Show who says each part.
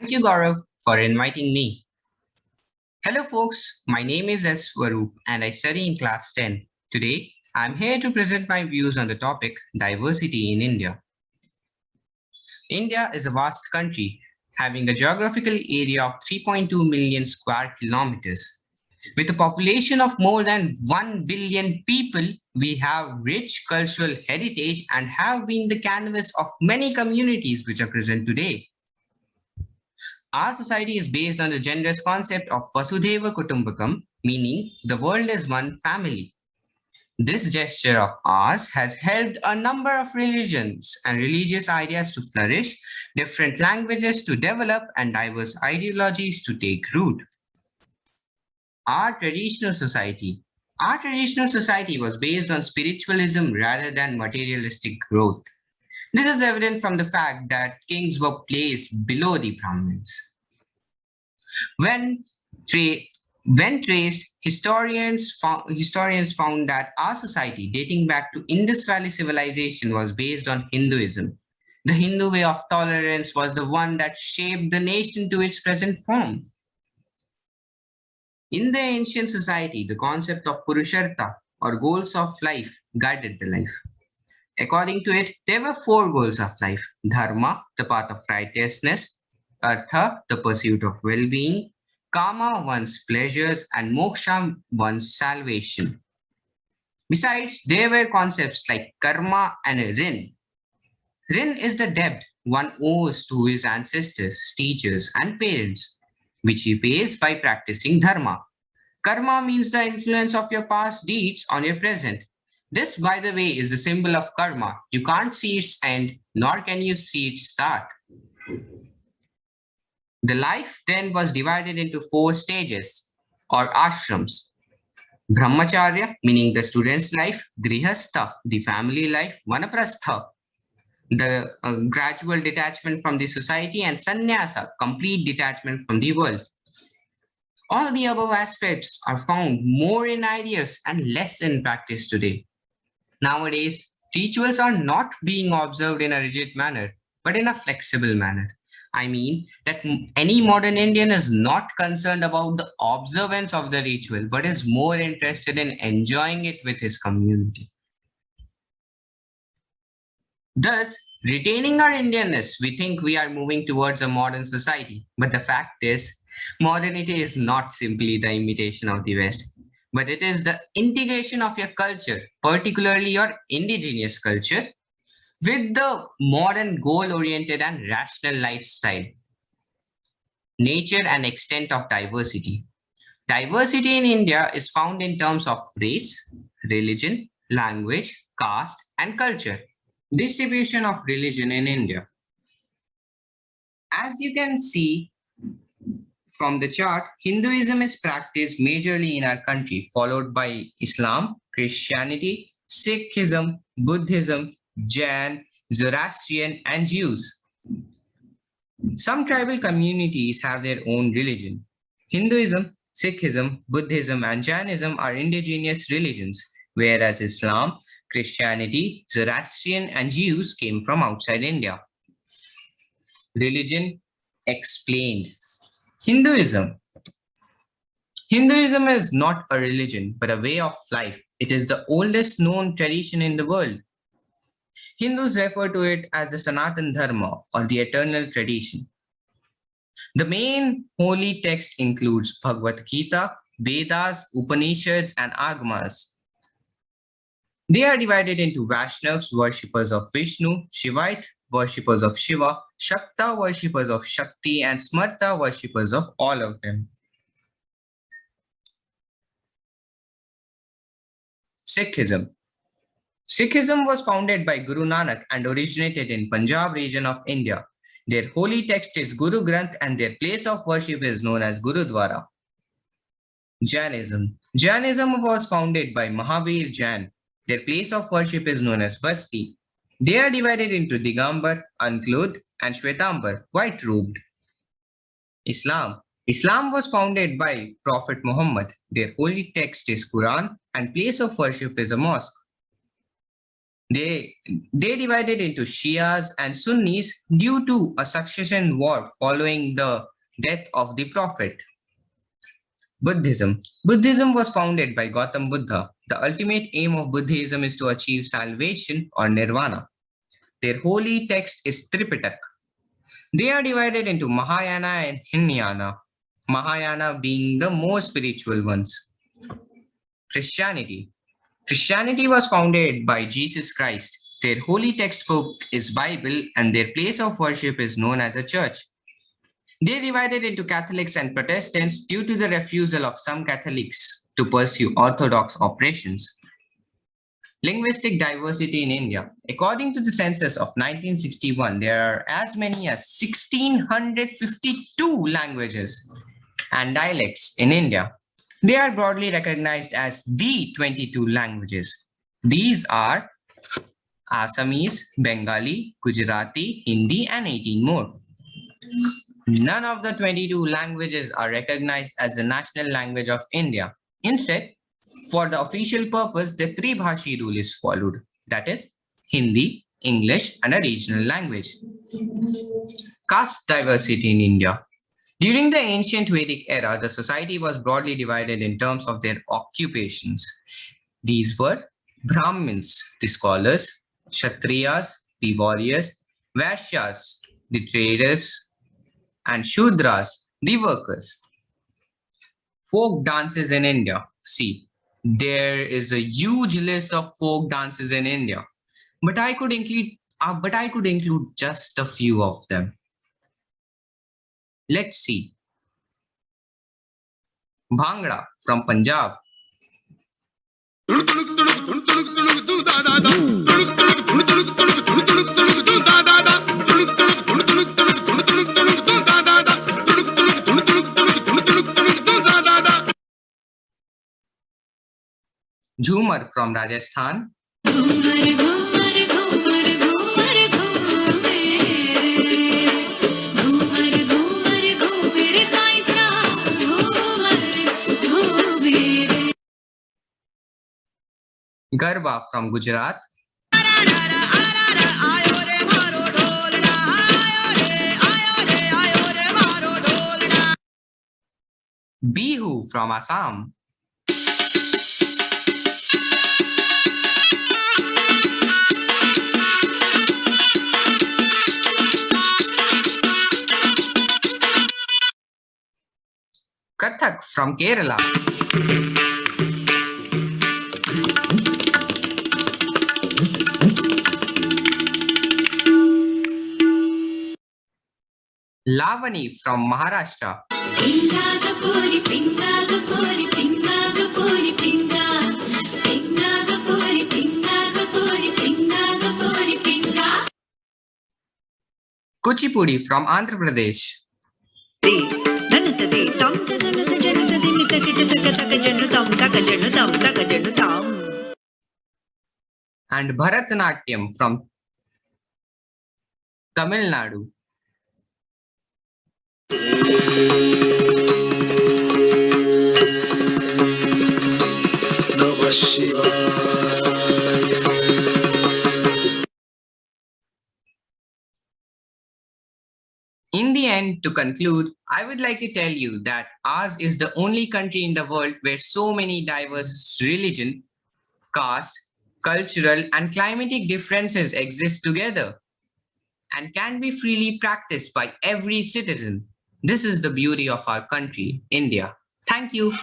Speaker 1: Thank you, Gaurav, for inviting me. Hello, folks. My name is S. Swaroop, and I study in class 10. Today, I'm here to present my views on the topic diversity in India. India is a vast country having a geographical area of 3.2 million square kilometers. With a population of more than 1 billion people, we have rich cultural heritage and have been the canvas of many communities which are present today. Our society is based on the generous concept of Vasudhaiva Kutumbakam, meaning the world is one family. This gesture of ours has helped a number of religions and religious ideas to flourish, different languages to develop, and diverse ideologies to take root. Our traditional society. Our traditional society was based on spiritualism rather than materialistic growth. This is evident from the fact that kings were placed below the Brahmins. When, tra- when traced, historians found that our society, dating back to Indus Valley civilization, was based on Hinduism. The Hindu way of tolerance was the one that shaped the nation to its present form. In the ancient society, the concept of Purushartha or goals of life guided the life. According to it, there were four goals of life: Dharma, the path of righteousness; Artha, the pursuit of well being; Kama, one's pleasures; and Moksha, one's salvation. Besides, there were concepts like Karma and Rin. Rin is the debt one owes to his ancestors, teachers, and parents, which he pays by practicing Dharma. Karma means the influence of your past deeds on your present. This, by the way, is the symbol of karma. You can't see its end, nor can you see its start. The life then was divided into four stages or ashrams. Brahmacharya, meaning the student's life; Grihastha, the family life; Vanaprastha, the gradual detachment from the society; and Sannyasa, complete detachment from the world. All the above aspects are found more in ideas and less in practice today. Nowadays, rituals are not being observed in a rigid manner, but in a flexible manner. I mean that any modern Indian is not concerned about the observance of the ritual, but is more interested in enjoying it with his community. Thus, retaining our Indianness, we think we are moving towards a modern society. But the fact is, modernity is not simply the imitation of the West, but it is the integration of your culture, particularly your indigenous culture, with the modern goal-oriented and rational lifestyle. Nature and extent of diversity. Diversity in India is found in terms of race, religion, language, caste, and culture. Distribution of religion in India. As you can see from the chart, Hinduism is practiced majorly in our country, followed by Islam, Christianity, Sikhism, Buddhism, Jain, Zoroastrian, and Jews. Some tribal communities have their own religion. Hinduism, Sikhism, Buddhism, and Jainism are indigenous religions, whereas Islam, Christianity, Zoroastrian, and Jews came from outside India. Religion explained. Hinduism. Hinduism is not a religion, but a way of life. It is the oldest known tradition in the world. Hindus refer to it as the Sanatan Dharma or the eternal tradition. The main holy text includes Bhagavad Gita, Vedas, Upanishads, and Agamas. They are divided into Vaishnavas, worshippers of Vishnu; Shivite, worshippers of Shiva; Shakta, worshippers of Shakti; and Smarta, worshippers of all of them. Sikhism. Sikhism was founded by Guru Nanak and originated in Punjab region of India. Their holy text is Guru Granth and their place of worship is known as Gurudwara. Jainism. Jainism was founded by Mahavir Jain. Their place of worship is known as Basti. They are divided into Digambar, unclothed, and Shwetambar, white-robed. Islam. Islam was founded by Prophet Muhammad. Their holy text is Quran and place of worship is a mosque. They divided into Shias and Sunnis due to a succession war following the death of the Prophet. Buddhism. Buddhism was founded by Gautam Buddha. The ultimate aim of Buddhism is to achieve salvation or nirvana. Their holy text is Tripitaka. They are divided into Mahayana and Hinayana, Mahayana being the most spiritual ones. Christianity. Christianity was founded by Jesus Christ. Their holy textbook is Bible and their place of worship is known as a church. They divided into Catholics and Protestants due to the refusal of some Catholics to pursue orthodox operations. Linguistic diversity in India. According to the census of 1961, there are as many as 1,652 languages and dialects in India. They are broadly recognized as the 22 languages. These are Assamese, Bengali, Gujarati, Hindi, and 18 more. None of the 22 languages are recognized as the national language of India. Instead, for the official purpose, the Tribhashi rule is followed. That is, Hindi, English, and a regional language. Caste diversity in India. During the ancient Vedic era, the society was broadly divided in terms of their occupations. These were Brahmins, the scholars, Kshatriyas, the warriors, Vaishyas, the traders, and Shudras, the workers. Folk dances in India. See, there is a huge list of folk dances in India, but I could include just a few of them. Let's see. Bhangra from Punjab. Jhumar from Rajasthan. Garba from Gujarat. Bihu from Assam. Kathak from Kerala. Lavani from Maharashtra. Kuchipudi from Andhra Pradesh. And Bharatanatyam from Tamil Nadu. Namah Shivaya. In the end, to conclude, I would like to tell you that ours is the only country in the world where so many diverse religion, caste, cultural, and climatic differences exist together and can be freely practiced by every citizen. This is the beauty of our country, India. Thank you.